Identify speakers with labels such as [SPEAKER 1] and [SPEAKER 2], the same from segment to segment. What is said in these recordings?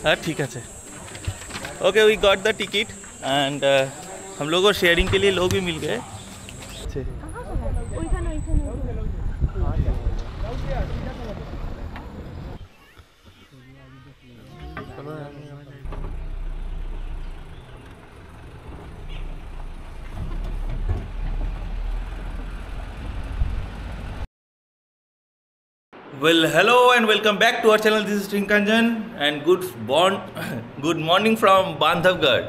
[SPEAKER 1] हाँ ठीक है। Okay we got the ticket and हम लोगों को शेयरिंग के लिए लोग भी मिल गए। Well, hello and welcome back to our channel. This is Trinkanjan and good morning from Bandhavgarh.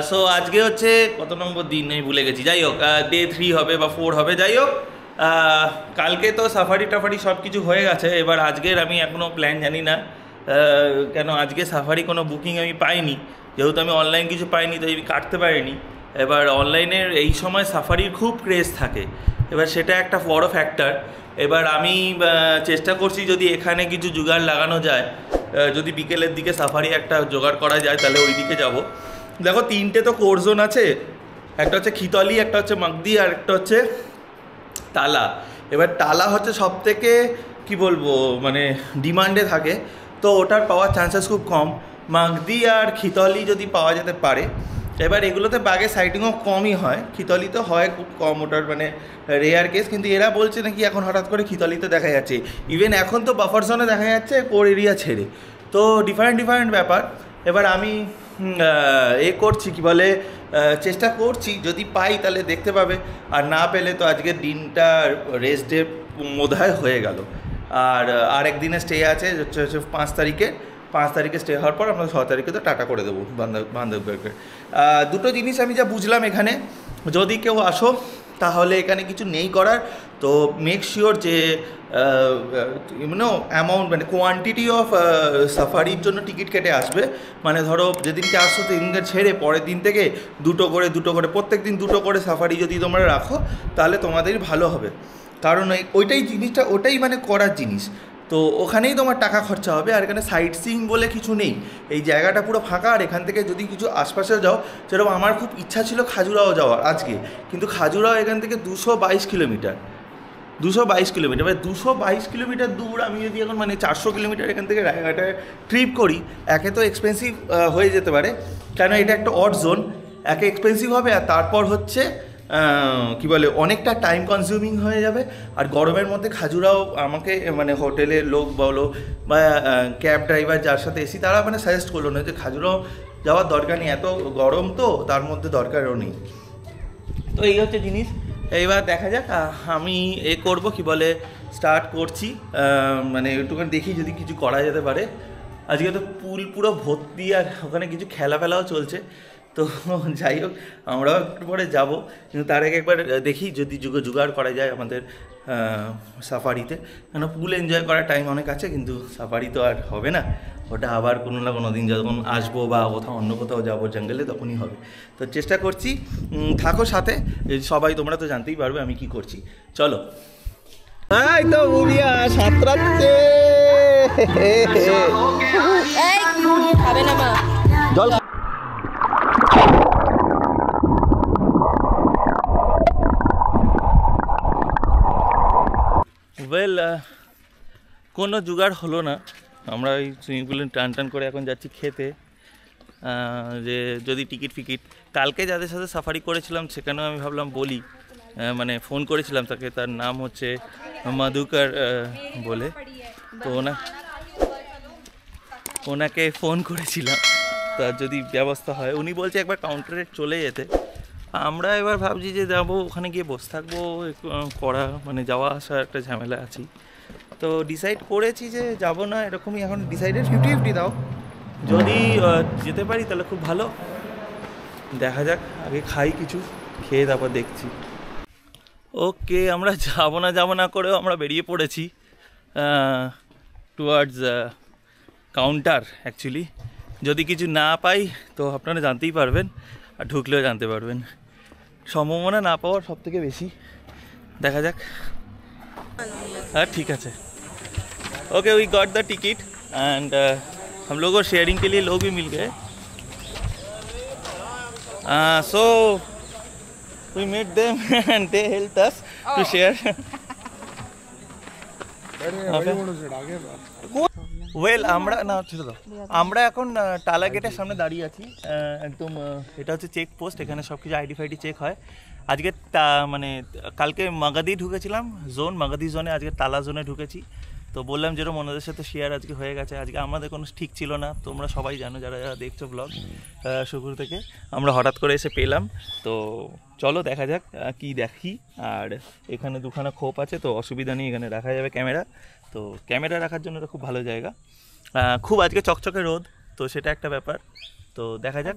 [SPEAKER 1] So আজকে হচ্ছে কত নম্বর দিন আমি ভুলে গেছি, যাই হোক ডে 3 হবে বা 4 হবে, যাই হোক কালকে তো সাফারি টাফারি সব কিছু হয়ে গেছে। এবার আজকের আমি এখনও প্ল্যান জানি না, কেন আজকে সাফারি কোনো বুকিং আমি পাইনি, যেহেতু আমি অনলাইন কিছু পাইনি তাই আমি কাটতে পারিনি। এবার অনলাইনের এই সময় সাফারির খুব ক্রেজ থাকে, এবার সেটা একটা বড় ফ্যাক্টর। এবার আমি চেষ্টা করছি যদি এখানে কিছু জোগাড় লাগানো যায়, যদি বিকেলের দিকে সাফারি একটা জোগাড় করা যায় তাহলে ওই দিকে যাব। দেখো 3টে তো কোর জোন আছে, একটা হচ্ছে খিতলি, একটা হচ্ছে মাগদি, আর একটা হচ্ছে টালা। এবার টালা হচ্ছে সব থেকে কী বলবো মানে ডিমান্ডে থাকে, তো ওটার পাওয়ার চান্সেস খুব কম। মাগদি আর খিতলি যদি পাওয়া যেতে পারে, এবার এগুলোতে বাঘের সাইটিংও কমই হয়, খিতলিতে হয় খুব কম, ওটার মানে রেয়ার কেস। কিন্তু এরা বলছে নাকি এখন হঠাৎ করে খিতলিতে দেখা যাচ্ছে, ইভেন এখন তো বাফার জোনে দেখা যাচ্ছে কোর এরিয়া ছেড়ে, তো ডিফারেন্ট ব্যাপার। এবার আমি করছি কি বলে চেষ্টা করছি, যদি পাই তাহলে দেখতে পাবে, আর না পেলে তো আজকের দিনটা রেস্ট ডে বোধহয় হয়ে গেল। আর একদিনে স্টে আছে হচ্ছে 5 তারিখে স্টে হওয়ার পর আমরা 6 তারিখে তো টাটা করে দেবো বান্ধবগড়কে। দুটো জিনিস আমি যা বুঝলাম এখানে, যদি কেউ আসো তাহলে এখানে কিছু নেই করার, তো মেক শিওর যে অ্যামাউন্ট মানে কোয়ান্টিটি অফ সাফারির জন্য টিকিট কেটে আসবে। মানে ধরো যেদিনকে আসছো সেদিনকে ছেড়ে পরের দিন থেকে দুটো করে প্রত্যেক দিন 2টো করে সাফারি যদি তোমরা রাখো তাহলে তোমাদের ভালো হবে, কারণ ওটাই মানে করার জিনিস, তো ওখানেই তোমার টাকা খরচা হবে। আর এখানে সাইট সিইং বলে কিছু নেই, এই জায়গাটা পুরো ফাঁকা। আর এখান থেকে যদি কিছু আশপাশে যাও, যেরকম আমার খুব ইচ্ছা ছিল খাজুরাও যাওয়ার আজকে, কিন্তু খাজুরাও এখান থেকে 222 কিলোমিটার, 222 কিলোমিটার দূর। আমি যদি এখন মানে 400 কিলোমিটার এখান থেকে রায়ঘাটায় ট্রিপ করি, একে তো এক্সপেন্সিভ হয়ে যেতে পারে, কেন এটা একটা অড জোন, একে এক্সপেন্সিভ হবে, আর তারপর হচ্ছে কি বলে অনেকটা টাইম কনজিউমিং হয়ে যাবে। আর গরমের মধ্যে খাজুরাও আমাকে মানে হোটেলের লোক বলো বা ক্যাব ড্রাইভার যার সাথে এসি, তারা মানে সাজেস্ট করলো না যে খাজুরাও যাওয়ার দরকার নেই, এত গরম তো তার মধ্যে দরকারও নেই। তো এই হচ্ছে জিনিস। এইবার দেখা যাক, আমি করব কি বলে স্টার্ট করছি, মানে একটুখানি দেখি যদি কিছু করা যেতে পারে। আজকে তো পুল পুরো ভর্তি, আর ওখানে কিছু খেলাও চলছে, তো যাই হোক আমরাও একটু পরে যাবো, কিন্তু তার আগে একবার দেখি যদি জোগাড় করা যায় আমাদের সাফারিতে, কেন পুল এনজয় করার টাইম অনেক আছে, কিন্তু সাফারি তো আর হবে না, ওটা আবার কোনো না কোনো দিন যখন আসবো বা অন্য কোথাও যাবো জঙ্গলে তখনই হবে। তো চেষ্টা করছি, থাকো সাথে, সবাই তোমরা তো জানতেই পারবে আমি কি করছি। চলো। এই তো বুড়িয়া সাঁতরাচ্ছে,
[SPEAKER 2] খাবে না মা
[SPEAKER 1] জল। ওয়েল কোনো জোগাড় হলো না, আমরা ওই সুইমিং পুলে টান করে এখন যাচ্ছি খেতে। যে যদি টিকিট কালকে যাদের সাথে সাফারি করেছিলাম সেখানেও আমি ভাবলাম বলি, মানে ফোন করেছিলাম তাকে, তার নাম হচ্ছে মধুকর বলে, তো ওনাকে ফোন করেছিলাম, তার যদি ব্যবস্থা হয়। উনি বলছে একবার কাউন্টারে চলে যেতে। আমরা এবার ভাবছি যে যাবো ওখানে গিয়ে বসে থাকবো, মানে যাওয়া আসা একটা ঝামেলা আছি, তো ডিসাইড করেছি যে যাব না, এরকমই এখন ডিসাইডেড 50-50 দাও, যদি যেতে পারি তাহলে খুব ভালো। দেখা যাক, আগে খাই কিছু, খেয়ে তারপর দেখছি। ওকে, আমরা যাব না করেও আমরা বেরিয়ে পড়েছি টুয়ার্ডস কাউন্টার। অ্যাকচুয়ালি যদি কিছু না পাই তো আপনারা জানতেই পারবেন, আর ঢুকলেও জানতে পারবেন, সম্ভাবনা না পাওয়ার সব থেকে বেশি। দেখা যাক। हाँ ठीक है। Okay we got the ticket and हम लोगों को शेयरिंग के लिए लोग भी मिल गए, सो we met them and they helped us to share. Well আমরা না ছিল তো আমরা এখন টালা গেটের সামনে দাঁড়িয়ে আছি একদম এটা হচ্ছে চেক পোস্ট, এখানে সব কিছু আইডি ফাইডি চেক হয়। আজকে মানে কালকে মাগাদি ঢুকেছিলাম মাগাদি জোনে, আজকে তালা জোনে ঢুকেছি। তো বললাম যেরকম ওনাদের সাথে শেয়ার আজকে হয়ে গেছে। আজকে আমাদের কোনো ঠিক ছিল না, তোমরা সবাই জানো যারা যারা দেখছো ব্লগ শুক্র থেকে, আমরা হঠাৎ করে এসে পেলাম। তো চলো দেখা যাক কি দেখি। আর এখানে দুখানা খোপ আছে, তো অসুবিধা নেই, এখানে রাখা যাবে ক্যামেরা। তো ক্যামেরা রাখার জন্য এটা খুব ভালো জায়গা। খুব আজকে চকচকে রোদ, তো সেটা একটা ব্যাপার। তো দেখা যাক।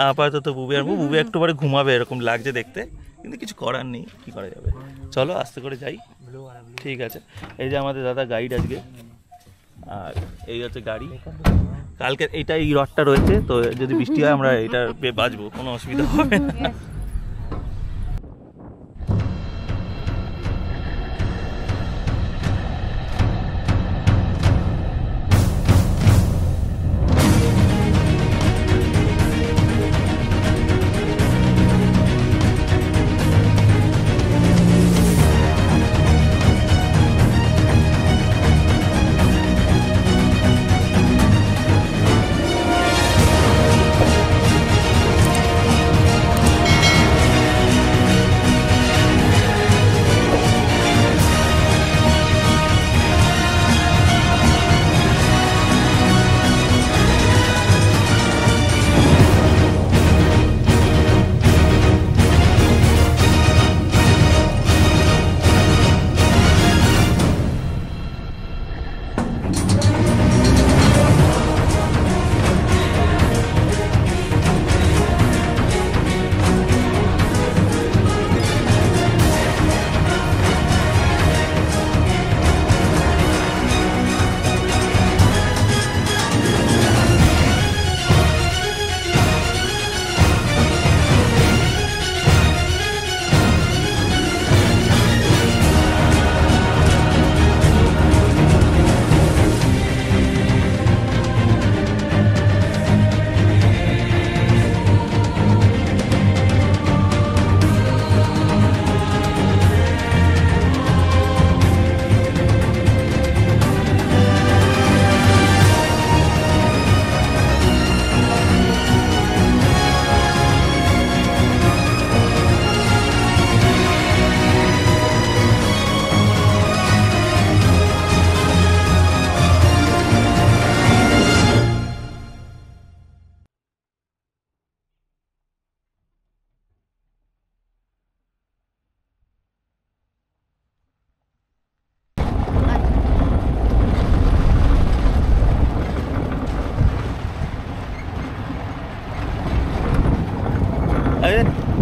[SPEAKER 1] আপাতত বুবি একটু পরে ঘুমাবে এরকম লাগছে দেখতে, কিন্তু কিছু করার নেই, কি করা যাবে। চলো আস্তে করে যাই। ঠিক আছে, এই যে আমাদের দাদা গাইড আজকে, আর এই হচ্ছে গাড়ি। কালকে এইটা এই রডটা রয়েছে, তো যদি বৃষ্টি হয় আমরা এটা বাঁচবো, কোনো অসুবিধা হবে না।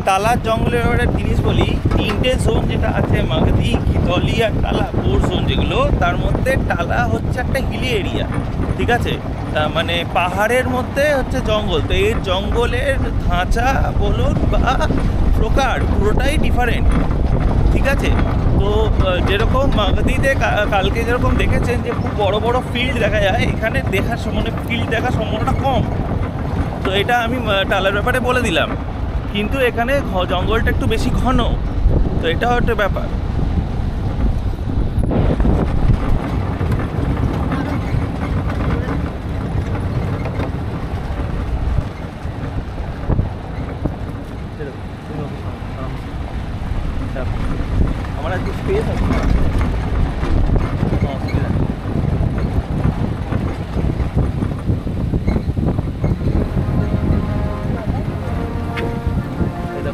[SPEAKER 1] টালা জঙ্গলের একটা জিনিস বলি, 3টে জোন যেটা আছে মাগদি, খিতলি আর টালা 4 জোন যেগুলো, তার মধ্যে টালা হচ্ছে একটা হিলি এরিয়া, ঠিক আছে। মানে পাহাড়ের মধ্যে হচ্ছে জঙ্গল, তো এই জঙ্গলের ধাঁচা বলুন বা প্রকার পুরোটাই ডিফারেন্ট, ঠিক আছে। তো যেরকম মাগদিতে কালকে যেরকম দেখেছেন যে খুব বড় বড় ফিল্ড দেখা যায়, এখানে দেখার মানে ফিল্ড দেখার সম্ভাবনাটা কম। তো এটা আমি টালার ব্যাপারে বলে দিলাম, কিন্তু এখানে জঙ্গলটা একটু বেশি ঘন, তো এটাও একটা ব্যাপার। আমার আজকে স্পেস আছে,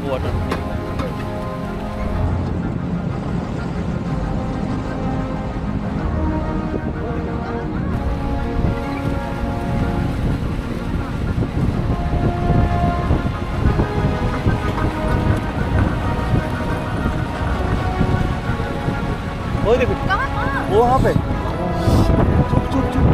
[SPEAKER 1] ওয়াটার। ওই দেখুন ও হবে চুপ চুপ চুপ।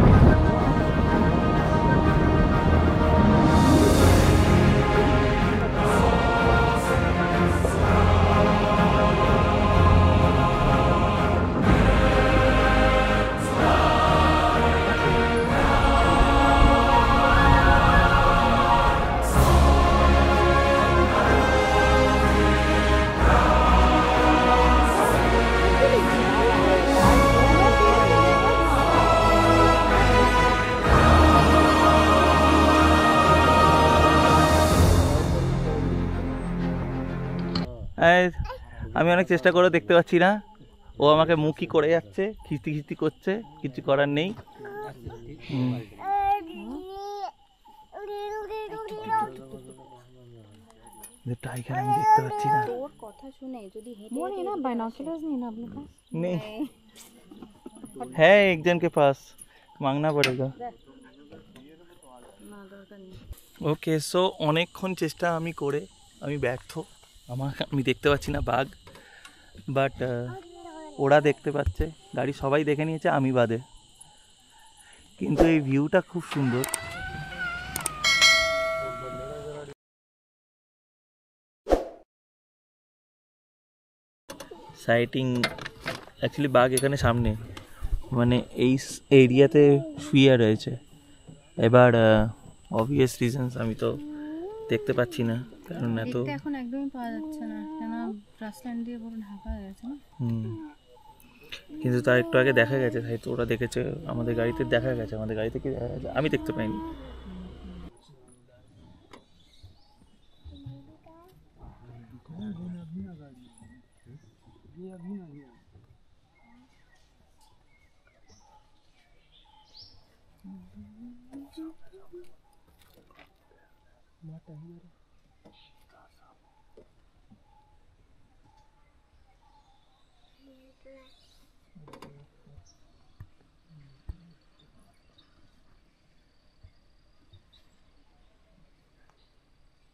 [SPEAKER 1] আমি অনেক চেষ্টা করে দেখতে পাচ্ছি না, ও আমাকে মুখই করে যাচ্ছে, খিস্তি খিস্তি করছে, কিছু করার নেই। টাইগার আমি দেখতে পাচ্ছি না।
[SPEAKER 2] তোর কথা শুনে যদি मोने ना बाइनोकुलर्स नहीं ना अपने पास
[SPEAKER 1] नहीं है, एक जन के पास मांगना पड़ेगा। ওকে, সো অনেকক্ষণ চেষ্টা আমি করে আমি ব্যর্থ, আমি দেখতে পাচ্ছি না বাঘ, বাট ওরা দেখতে পাচ্ছে, গাড়ি সবাই দেখে নিয়েছে আমি বাদে। কিন্তু এই ভিউটা খুব সুন্দর। সাইটিং অ্যাকচুয়ালি বাঘ এখানে সামনে, মানে এই এরিয়াতে শুয়ে রয়েছে। এবার অবভিয়াস রিজনস আমি তো দেখতে পাচ্ছি না, কারণ এত
[SPEAKER 2] এখন একদমই পাওয়া যাচ্ছে না, কেন গ্রাসল্যান্ড দিয়ে পুরো ঢাকা হয়ে গেছে না।
[SPEAKER 1] কিন্তু তার একটু আগে দেখা গেছে, তাই তো ওরা দেখেছে, আমাদের গাড়িতে দেখা গেছে, আমাদের গাড়ি থেকে দেখা গেছে, আমি দেখতে পাইনি।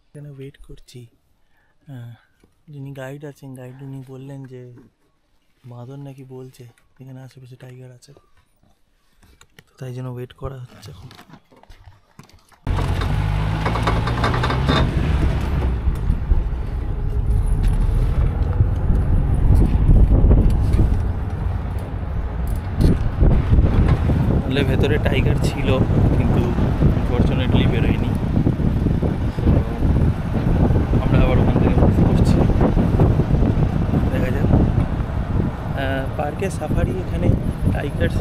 [SPEAKER 1] এখানে ওয়েট করছি, যিনি গাইড আছেন, গাইড উনি বললেন যে মাদন নাকি বলছে এখানে আশেপাশে টাইগার আছে, তো তাই জন্য ওয়েট করা হচ্ছে এখন। ভেতরে টাইগার ছিল কিন্তু আনফর্চুনেটলি বেরোয়নি, আমরা আবার ওখান থেকে মুভ করছি, দেখা যাক। পার্কে সাফারি এখানে টাইগার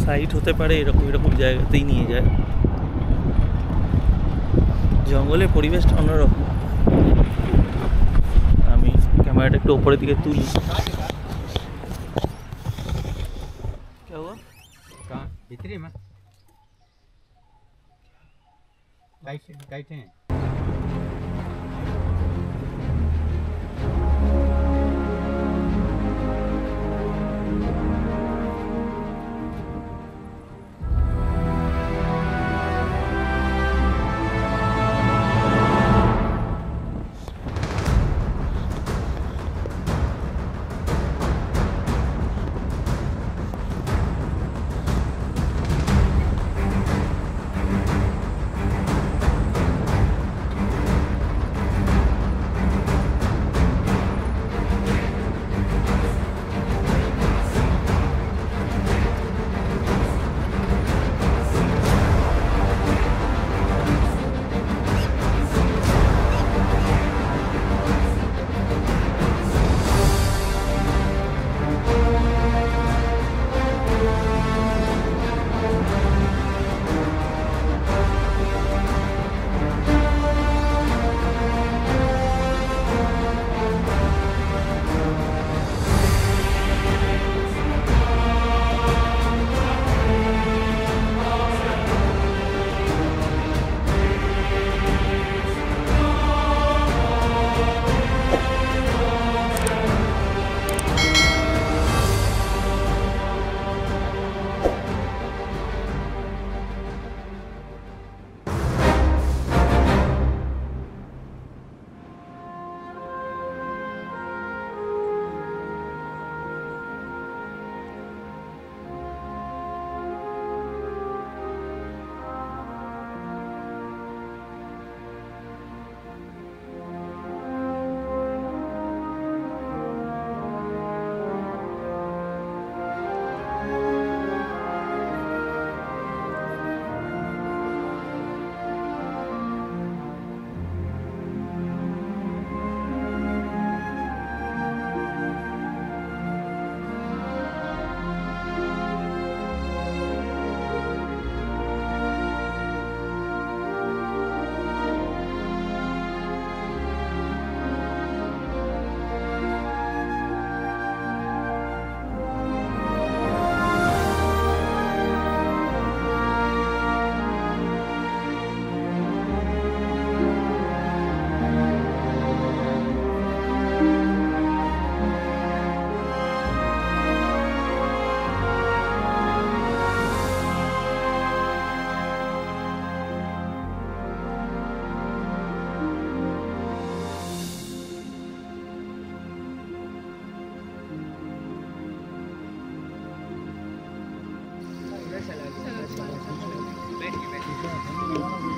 [SPEAKER 1] সাইট হতে পারে এরকম এরকম জায়গাতেই নিয়ে যায়। জঙ্গলের পরিবেশটা অন্যরকম। আমি ক্যামেরাটা একটু ওপরের দিকে তুলি।
[SPEAKER 3] भीतरी में गाइड हैं।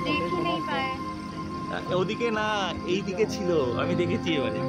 [SPEAKER 2] देख ही नहीं पाए।
[SPEAKER 1] ওদিকে না, এই দিকে ছিল, আমি দেখেছি এবারে।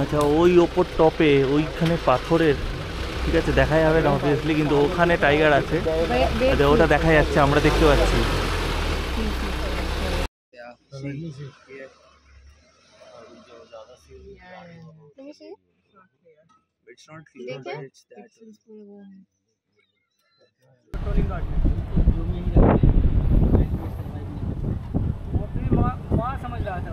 [SPEAKER 1] আচ্ছা, ওই ওপর টপে ওইখানে পাথরের, ঠিক আছে, দেখা যাবে না অবভিয়াসলি, কিন্তু ওখানে টাইগার আছে। আচ্ছা, ওটা দেখা যাচ্ছে, আমরা দেখতে পাচ্ছি।
[SPEAKER 3] समझ रहा था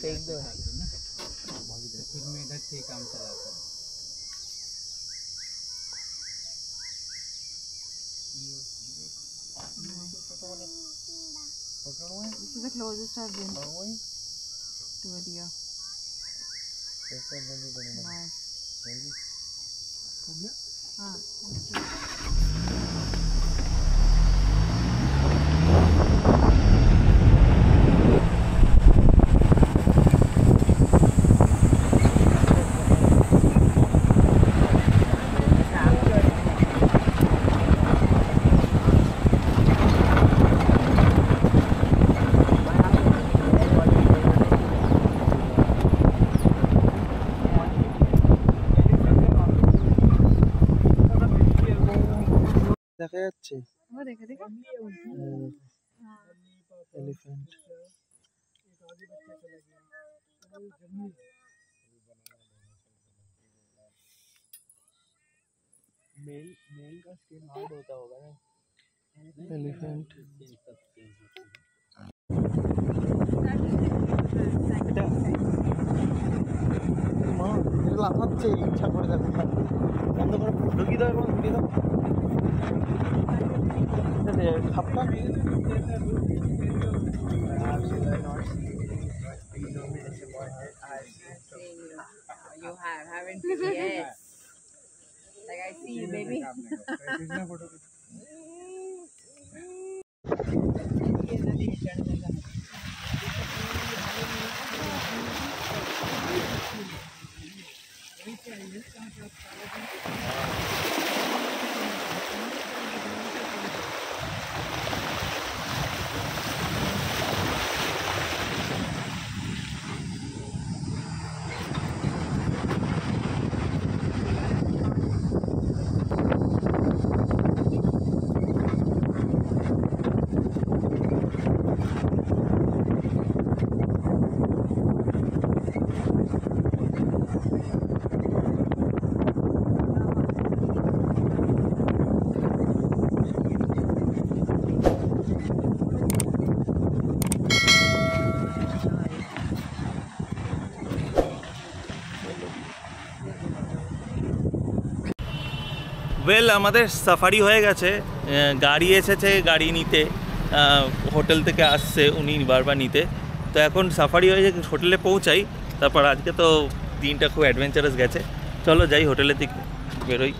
[SPEAKER 3] फेंक दो फिर में इधर से काम चलाता This is the closest I've been to a deer. Nice.
[SPEAKER 4] দেখা যাচ্ছে
[SPEAKER 2] वो देखो देखो
[SPEAKER 4] এলিফ্যান্ট
[SPEAKER 3] मेल का स्किन हार्ड होता होगा ना।
[SPEAKER 4] एलिफेंट লাফাচ্ছে ইচ্ছা করে যাবে বন্ধ করে ঢুকি দাও এবং ঢুকিয়ে দাও খাপটা
[SPEAKER 2] You have, haven't you? Yes. Like I see you, baby.
[SPEAKER 1] Well আমাদের সাফারি হয়ে গেছে, গাড়ি এসেছে গাড়ি নিতে, হোটেল থেকে আসছে উনি বারবার নিতে। তো এখন সাফারি হয়ে হোটেলে পৌঁছাই, তারপর আজকে তো দিনটা খুব অ্যাডভেঞ্চারাস গেছে। চলো যাই হোটেলের দিকে বেরোই।